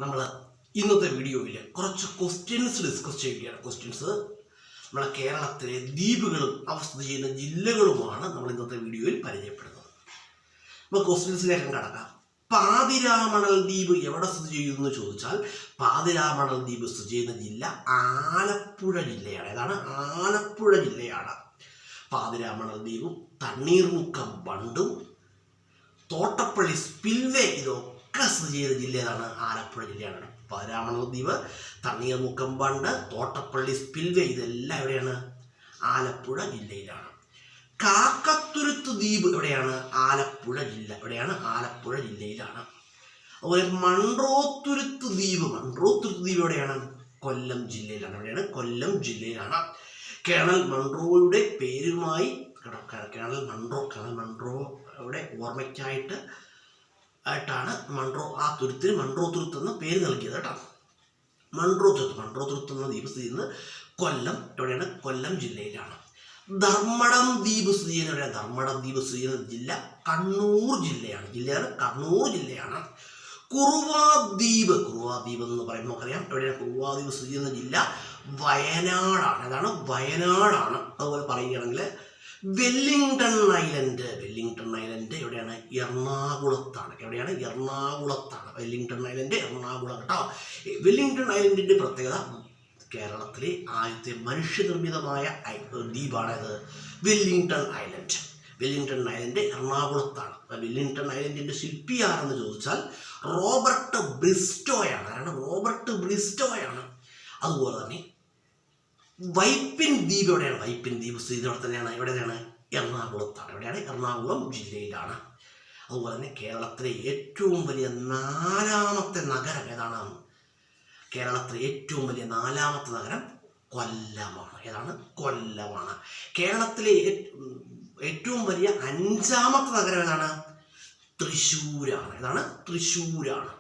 നമ്മൾ ഇന്നത്തെ വീഡിയോയിൽ കുറച്ച് ക്വസ്റ്റ്യൻസ് ഡിസ്കസ് ചെയ്യുകയാണ്. ക്വസ്റ്റ്യൻസ് നമ്മളെ കേരളത്തിലെ ദ്വീപുകളും അവ സ്ഥിതി ചെയ്യുന്ന ജില്ലകളുമാണ് നമ്മൾ ഇന്നത്തെ വീഡിയോയിൽ പരിചയപ്പെടുന്നത്. അപ്പോൾ ക്വസ്റ്റ്യൻസിലേക്ക് കടക്കാം. പാതിരാമണൽ ദ്വീപ് എവിടെ സ്ഥിതി ചെയ്യുന്നു എന്ന് ചോദിച്ചാൽ പാതിരാമണൽ ദ്വീപ് സ്ഥിതി ചെയ്യുന്ന ജില്ല ആലപ്പുഴ ജില്ലയാണ്. ഏതാണ്? ആലപ്പുഴ ജില്ലയാണ്. പാതിരാമണൽ ദ്വീപും തണ്ണീർമുക്കം ബണ്ടും തോട്ടപ്പള്ളി സ്പിൽവേ ഇതൊക്കെ സ്ഥിതി ചെയ്ത ജില്ല ഏതാണ്? ആലപ്പുഴ ജില്ലയാണ്. പാതിരാമണൽ ദ്വീപ്, തണ്ണീർമുക്കം ബണ്ട്, തോട്ടപ്പള്ളി സ്പിൽവേ ഇതെല്ലാം എവിടെയാണ്? ആലപ്പുഴ ജില്ലയിലാണ്. കാക്കത്തുരുത്ത് ദ്വീപ് എവിടെയാണ്? ആലപ്പുഴ ജില്ല. എവിടെയാണ്? ആലപ്പുഴ ജില്ലയിലാണ്. അതുപോലെ മൺട്രോത്തുരുത്ത് ദ്വീപ് എവിടെയാണ്? കൊല്ലം ജില്ലയിലാണ്. എവിടെയാണ്? കൊല്ലം ജില്ലയിലാണ്. കേണൽ മൺട്രോയുടെ പേരുമായി കേണൽ മൺട്രോയുടെ ഓർമ്മയ്ക്കായിട്ടാണ് ആ തുരുത്തിന് മൺട്രോ തുരുത്ത് എന്ന പേര് നൽകിയത് കേട്ടോ. മൺട്രോ തുരുത്ത് എന്ന ദ്വീപ് സ്ഥിതി ചെയ്യുന്നത് കൊല്ലം എവിടെയാണ്? കൊല്ലം ജില്ലയിലാണ്. ധർമ്മടം ദ്വീപ് സ്ഥിതി ചെയ്യുന്ന എവിടെയാണ്? ധർമ്മടം ദ്വീപ് സ്ഥിതി ചെയ്യുന്ന ജില്ല കണ്ണൂർ ജില്ലയാണ്. കണ്ണൂർ ജില്ലയാണ്. കുറുവാ ദ്വീപ് എന്ന് പറയുമ്പോൾ നമുക്കറിയാം എവിടെയാണ്? കുറുവാ ദ്വീപ് സ്ഥിതി ചെയ്യുന്ന ജില്ല വയനാടാണ്. ഏതാണ്? വയനാടാണ്. അതുപോലെ പറയുകയാണെങ്കിൽ വെല്ലിംഗ്ടൺ ഐലൻഡ് എവിടെയാണ്? എറണാകുളത്താണ്. എവിടെയാണ്? എറണാകുളത്താണ്. വെല്ലിംഗ്ടൺ ഐലൻഡ് എറണാകുളം കേട്ടോ. വെല്ലിംഗ്ടൺ ഐലൻഡിൻ്റെ പ്രത്യേകത കേരളത്തിലെ ആദ്യത്തെ മനുഷ്യനിർമ്മിതമായ ദ്വീപാണ് ഇത് വെല്ലിംഗ്ടൺ ഐലൻഡ്. വെല്ലിംഗ്ടൺ ഐലൻഡ് എറണാകുളത്താണ്. വെല്ലിംഗ്ടൺ ഐലൻഡിൻ്റെ ശില്പി ആരെന്ന് ചോദിച്ചാൽ റോബർട്ട് ബ്രിസ്റ്റോയാണ്. റോബർട്ട് ബ്രിസ്റ്റോയാണ്. അതുപോലെ തന്നെ വൈപ്പിൻ ദ്വീപ് എവിടെയാണ്? വൈപ്പിൻ ദ്വീപ് സ്ഥിതി അവിടെ തന്നെയാണ്. എവിടെയാണ്? എറണാകുളത്താണ്. എവിടെയാണ്? എറണാകുളം ജില്ലയിലാണ്. അതുപോലെ തന്നെ കേരളത്തിലെ ഏറ്റവും വലിയ 4ാമത്തെ നഗരം ഏതാണ്? കേരളത്തിലെ ഏറ്റവും വലിയ 4ാമത്തെ നഗരം കൊല്ലമാണ്. ഏതാണ്? കൊല്ലമാണ്. കേരളത്തിലെ ഏറ്റവും വലിയ 5ാമത്തെ നഗരം ഏതാണ്? തൃശ്ശൂരാണ്. ഏതാണ്? തൃശ്ശൂരാണ്.